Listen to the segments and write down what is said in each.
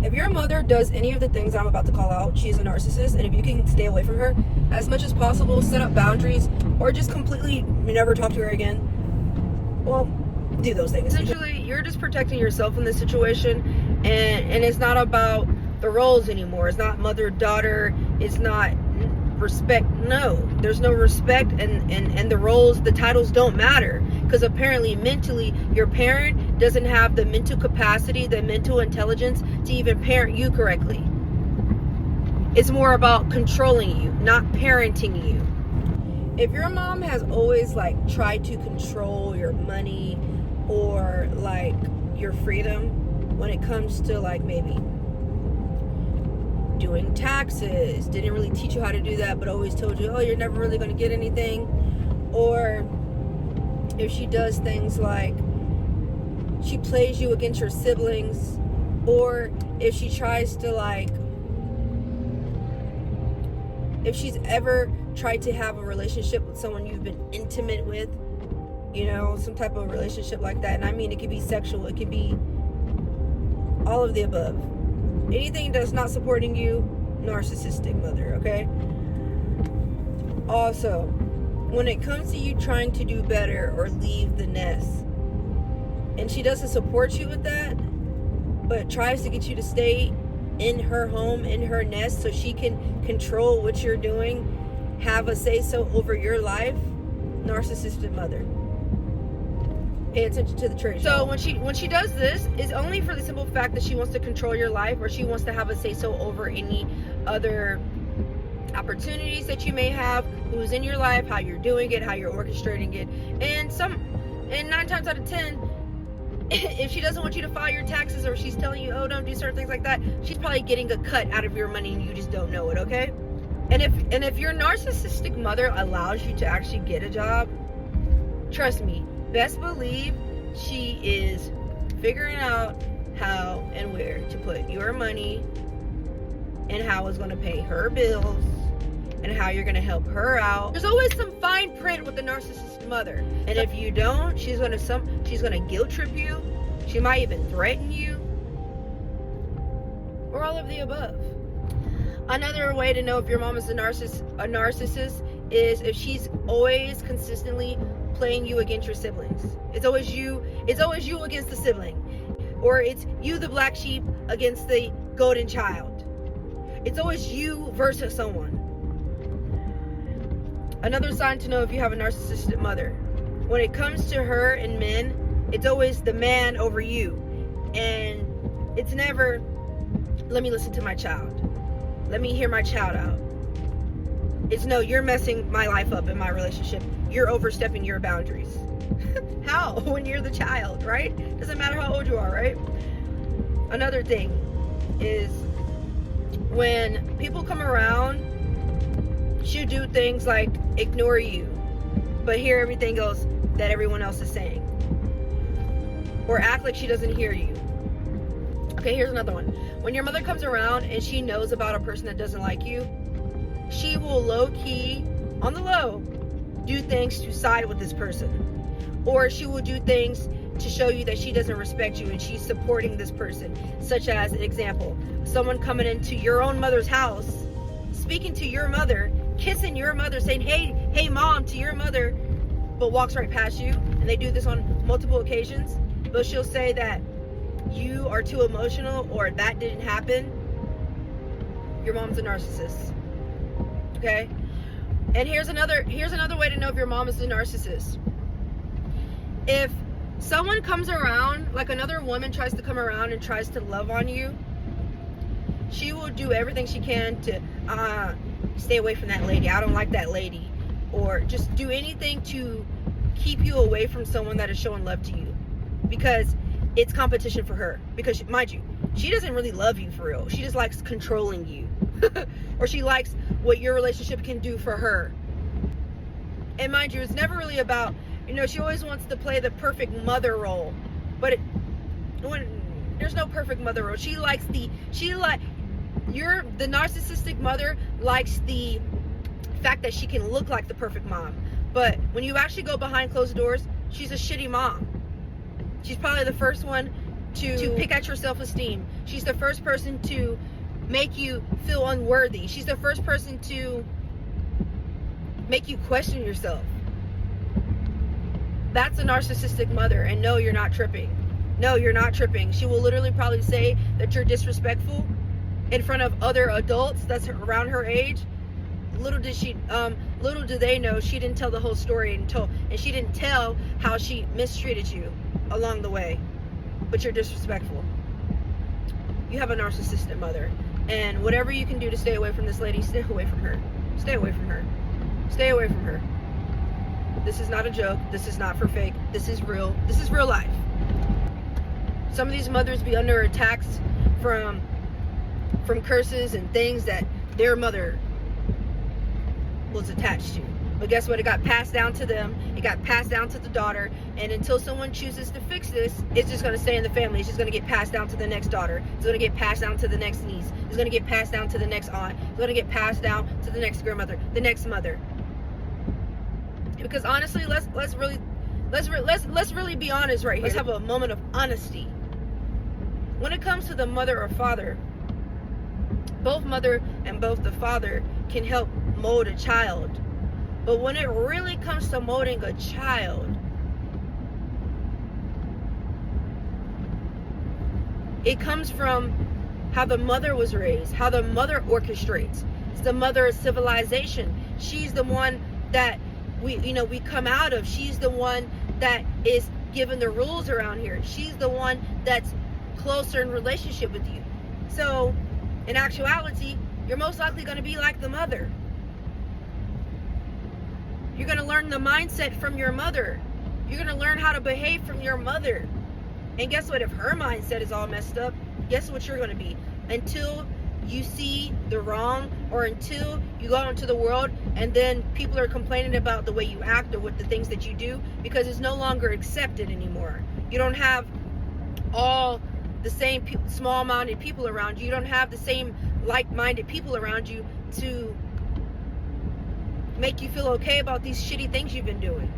If your mother does any of the things I'm about to call out, she's a narcissist. And if you can stay away from her as much as possible, set up boundaries, or just completely never talk to her again, well, do those things. Essentially, you're just protecting yourself in this situation, and it's not about the roles anymore. It's not mother-daughter. It's not respect. No, there's no respect, and the roles, the titles don't matter, because apparently mentally your parent doesn't have the mental capacity, the mental intelligence to even parent you correctly. It's more about controlling you, not parenting you. If your mom has always like tried to control your money or like your freedom when it comes to like maybe doing taxes, didn't really teach you how to do that, but always told you, oh, you're never really going to get anything. Or if she does things like she plays you against your siblings, or if she tries to like, if she's ever tried to have a relationship with someone you've been intimate with, you know, some type of relationship like that. And I mean, it could be sexual, it could be all of the above. Anything that's not supporting you, narcissistic mother, okay? Also, when it comes to you trying to do better or leave the nest, and she doesn't support you with that, but tries to get you to stay in her home, in her nest, so she can control what you're doing, have a say-so over your life, narcissistic mother. Pay attention to the trade. So when she does this, it's only for the simple fact that she wants to control your life, or she wants to have a say-so over any other opportunities that you may have, who's in your life, how you're doing it, how you're orchestrating it. And 9 times out of 10, if she doesn't want you to file your taxes, or she's telling you, oh, don't do certain things like that, she's probably getting a cut out of your money and you just don't know it, okay? And if your narcissistic mother allows you to actually get a job, trust me, best believe she is figuring out how and where to put your money, and how it's going to pay her bills, and how you're going to help her out. There's always some fine print with the narcissist mother, and if you don't, she's going to guilt trip you. She might even threaten you, or all of the above. Another way to know if your mom is a narcissist is if she's always consistently playing you against your siblings. It's always you against the sibling, or it's you, the black sheep, against the golden child. It's always you versus someone. Another sign to know if you have a narcissistic mother, when it comes to her and men, it's always the man over you, and it's never, let me listen to my child, let me hear my child out. It's no, you're messing my life up in my relationship. You're overstepping your boundaries. How? When you're the child, right? Doesn't matter how old you are, right? Another thing is when people come around, she'll do things like ignore you, but hear everything else that everyone else is saying, or act like she doesn't hear you. Okay, here's another one. When your mother comes around and she knows about a person that doesn't like you, she will low-key, on the low, do things to side with this person. Or she will do things to show you that she doesn't respect you and she's supporting this person. Such as, an example, someone coming into your own mother's house, speaking to your mother, kissing your mother, saying, hey mom, to your mother, but walks right past you. And they do this on multiple occasions. But she'll say that you are too emotional, or that didn't happen. Your mom's a narcissist. Okay? And here's another way to know if your mom is a narcissist. If someone comes around, like another woman tries to come around and tries to love on you, she will do everything she can to stay away from that lady. I don't like that lady. Or just do anything to keep you away from someone that is showing love to you, because it's competition for her. Because mind you, she doesn't really love you for real. She just likes controlling you. Or she likes what your relationship can do for her. And mind you, it's never really about, she always wants to play the perfect mother role, but there's no perfect mother role. The narcissistic mother likes the fact that she can look like the perfect mom, but when you actually go behind closed doors, she's a shitty mom. She's probably the first one to pick at your self-esteem. She's the first person to make you feel unworthy. She's the first person to make you question yourself. That's a narcissistic mother. And no, you're not tripping. No, you're not tripping. She will literally probably say that you're disrespectful in front of other adults that's around her age. Little do they know, she didn't tell the whole story and she didn't tell how she mistreated you along the way. But you're disrespectful. You have a narcissistic mother. And whatever you can do to stay away from this lady, stay away from her. Stay away from her. Stay away from her. This is not a joke. This is not for fake. This is real. This is real life. Some of these mothers be under attacks from curses and things that their mother was attached to. But guess what? It got passed down to them. It got passed down to the daughter. And until someone chooses to fix this, it's just going to stay in the family. It's just going to get passed down to the next daughter. It's going to get passed down to the next niece. It's going to get passed down to the next aunt. It's going to get passed down to the next grandmother, the next mother. Because honestly, let's really be honest right here. Let's have a moment of honesty. When it comes to the mother or father, both mother and both the father can help mold a child. But when it really comes to molding a child, it comes from how the mother was raised, how the mother orchestrates. It's the mother of civilization. She's the one that we come out of. She's the one that is given the rules around here. She's the one that's closer in relationship with you. So in actuality, you're most likely going to be like the mother. You're going to learn the mindset from your mother. You're going to learn how to behave from your mother. And guess what? If her mindset is all messed up, guess what you're going to be? Until you see the wrong, or until you go out into the world and then people are complaining about the way you act or what the things that you do, because it's no longer accepted anymore. You don't have all the same small-minded people around you. You don't have the same like-minded people around you to make you feel okay about these shitty things you've been doing.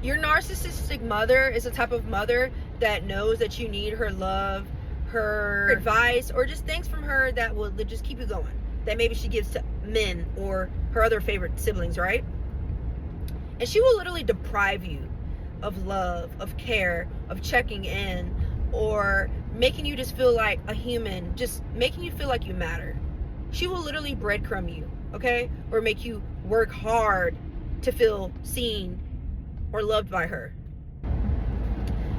Your narcissistic mother is a type of mother that knows that you need her love, her advice, or just things from her that will just keep you going, that maybe she gives to men or her other favorite siblings, right? And she will literally deprive you of love, of care, of checking in, or making you just feel like a human, just making you feel like you matter. She will literally breadcrumb you, okay? Or make you work hard to feel seen or loved by her.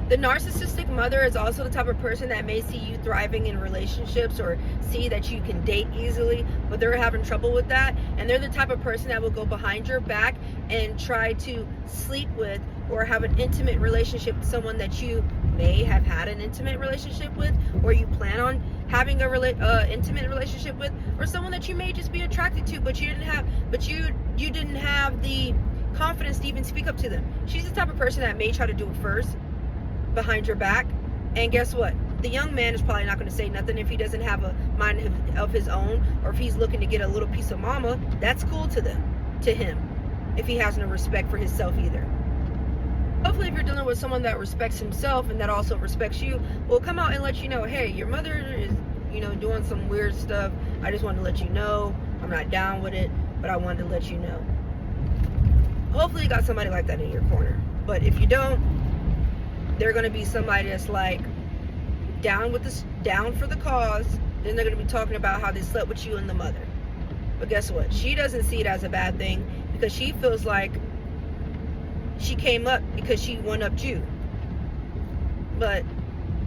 The narcissistic mother is also the type of person that may see you thriving in relationships or see that you can date easily, but they're having trouble with that. And they're the type of person that will go behind your back and try to sleep with or have an intimate relationship with someone that you may have had an intimate relationship with, or you plan on having a intimate relationship with, or someone that you may just be attracted to, but you didn't have the confidence to even speak up to them. She's the type of person that may try to do it first behind your back. And guess what? The young man is probably not going to say nothing if he doesn't have a mind of his own, or if he's looking to get a little piece of mama. That's cool to him, if he has no respect for himself either. Hopefully, if you're dealing with someone that respects himself and that also respects you, will come out and let you know, hey, your mother is, doing some weird stuff. I just wanted to let you know. I'm not down with it, but I wanted to let you know. Hopefully, you got somebody like that in your corner. But if you don't, they're going to be somebody that's like down for the cause. Then they're going to be talking about how they slept with you and the mother. But guess what? She doesn't see it as a bad thing, because she feels like she came up because she one-upped you. But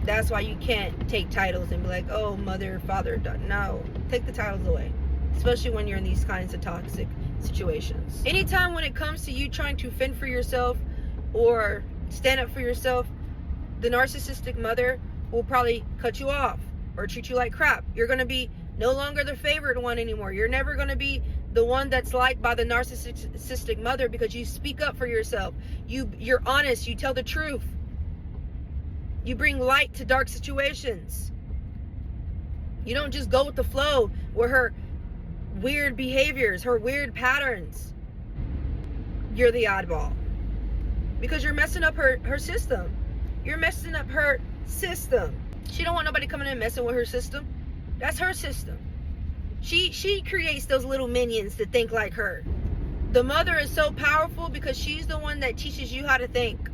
that's why you can't take titles and be like, oh, mother, father. No, take the titles away, especially when you're in these kinds of toxic situations. Anytime when it comes to you trying to fend for yourself or stand up for yourself, the narcissistic mother will probably cut you off or treat you like crap. You're going to be no longer the favorite one anymore. You're never going to be the one that's liked by the narcissistic mother, because you speak up for yourself. You're honest. You tell the truth. You bring light to dark situations. You don't just go with the flow with her weird behaviors, her weird patterns. You're the oddball, because you're messing up her system. You're messing up her system. She don't want nobody coming in and messing with her system. That's her system. She creates those little minions to think like her. The mother is so powerful because she's the one that teaches you how to think.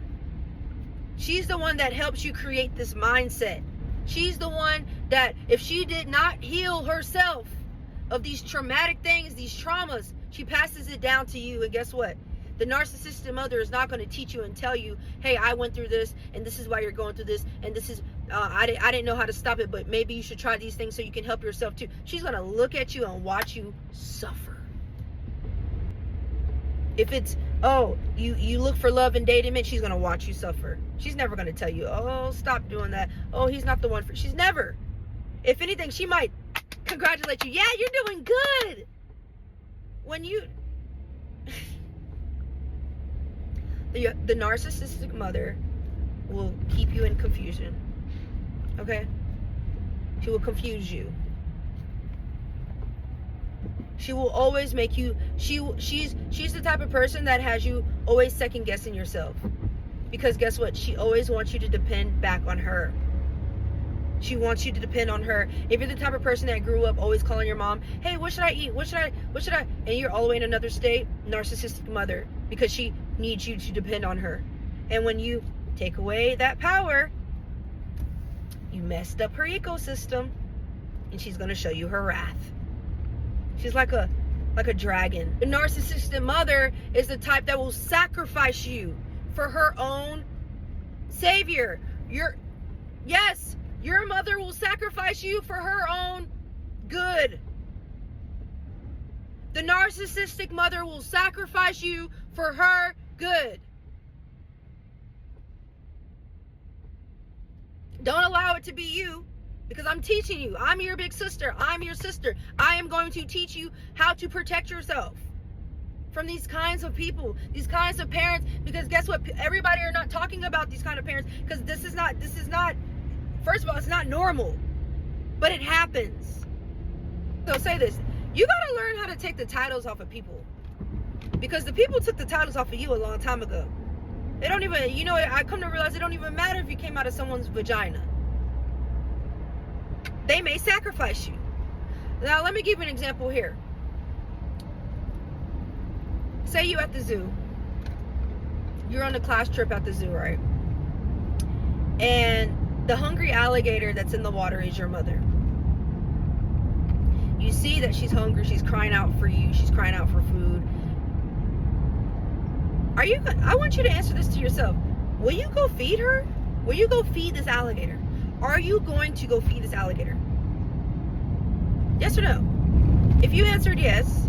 She's the one that helps you create this mindset. She's the one that if she did not heal herself of these traumatic things, these traumas, she passes it down to you. And guess what? The narcissistic mother is not going to teach you and tell you, hey, I went through this and this is why you're going through this and this is I didn't know how to stop it, but maybe you should try these things so you can help yourself too. She's going to look at you and watch you suffer. If it's, oh, you look for love and dating men, she's going to watch you suffer. She's never going to tell you, oh, stop doing that. Oh, he's not the one for, she's never. If anything, she might congratulate you. Yeah, you're doing good. When you, the narcissistic mother will keep you in confusion. Okay? She will confuse you. She will always make you, she's the type of person that has you always second guessing yourself. Because guess what? She always wants you to depend back on her. She wants you to depend on her. If you're the type of person that grew up always calling your mom, hey, what should I eat? What should I? And you're all the way in another state, narcissistic mother, because she needs you to depend on her. And when you take away that power, you messed up her ecosystem, and she's going to show you her wrath. She's like a dragon. The narcissistic mother is the type that will sacrifice you for her own savior. Your mother will sacrifice you for her own good. The narcissistic mother will sacrifice you for her good. Don't allow it to be you, because I'm teaching you. I'm your big sister. I'm your sister. I am going to teach you how to protect yourself from these kinds of people, these kinds of parents, because guess what? Everybody are not talking about these kind of parents, because this is not, first of all, it's not normal, but it happens. So say this, you got to learn how to take the titles off of people, because the people took the titles off of you a long time ago. They don't even, I come to realize it don't even matter if you came out of someone's vagina. They may sacrifice you. Now, let me give you an example here. Say you at the zoo. You're on a class trip at the zoo, right? And the hungry alligator that's in the water is your mother. You see that she's hungry. She's crying out for you. She's crying out for food. I want you to answer this to yourself. Will you go feed her? Will you go feed this alligator? Are you going to go feed this alligator? Yes or no? If you answered yes,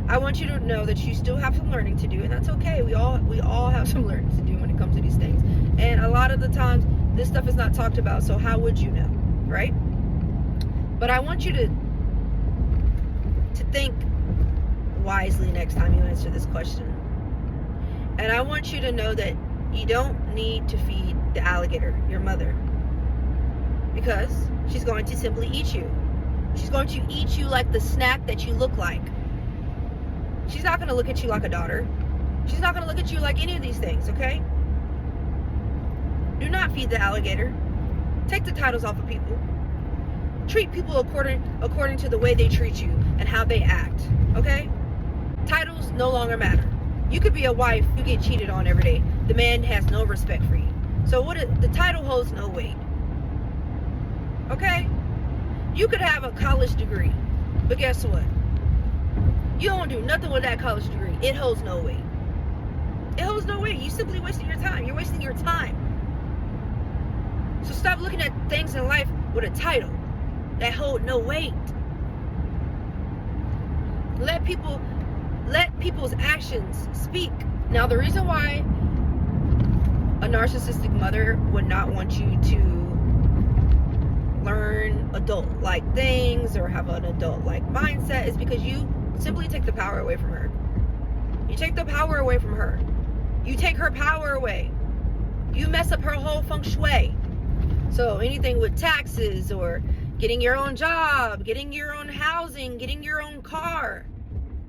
I want you to know that you still have some learning to do, and that's okay. We all have some learning to do when it comes to these things. And a lot of the times, this stuff is not talked about, so how would you know, right? But I want you to think wisely next time you answer this question. And I want you to know that you don't need to feed the alligator, your mother, because she's going to simply eat you. She's going to eat you like the snack that you look like. She's not going to look at you like a daughter. She's not going to look at you like any of these things, okay? Do not feed the alligator. Take the titles off of people. Treat people according to the way they treat you and how they act, okay? Titles no longer matter. You could be a wife, you get cheated on every day. The man has no respect for you. So the title holds no weight. Okay? You could have a college degree, but guess what? You don't do nothing with that college degree. It holds no weight. It holds no weight. You simply wasting your time. You're wasting your time. So stop looking at things in life with a title that hold no weight. Let people's actions speak. Now, the reason why a narcissistic mother would not want you to learn adult-like things or have an adult-like mindset is because you simply take the power away from her. You take the power away from her. You take her power away. You mess up her whole feng shui. So anything with taxes or getting your own job, getting your own housing, getting your own car,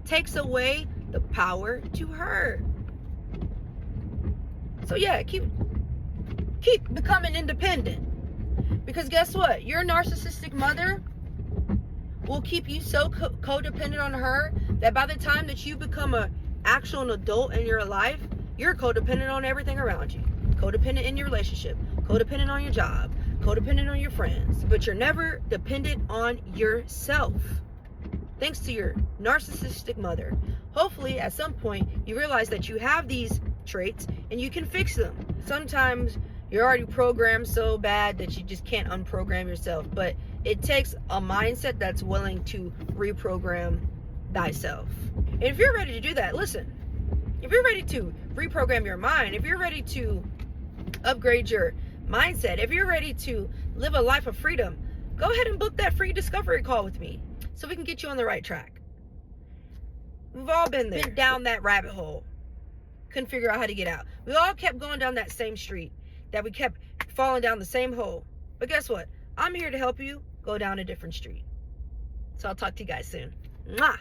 takes away the power to her. So yeah, keep keep becoming independent. Because guess what? Your narcissistic mother will keep you so codependent on her that by the time that you become an actual adult in your life, you're codependent on everything around you. Codependent in your relationship, codependent on your job, codependent on your friends, but you're never dependent on yourself. Thanks to your narcissistic mother. Hopefully at some point you realize that you have these traits and you can fix them. Sometimes you're already programmed so bad that you just can't unprogram yourself, but it takes a mindset that's willing to reprogram thyself. And if you're ready to do that, listen, if you're ready to reprogram your mind, if you're ready to upgrade your mindset, if you're ready to live a life of freedom, go ahead and book that free discovery call with me so we can get you on the right track. We've all been there, down that rabbit hole, couldn't figure out how to get out. We all kept going down that same street, that we kept falling down the same hole. But guess what? I'm here to help you go down a different street. So I'll talk to you guys soon. Mwah!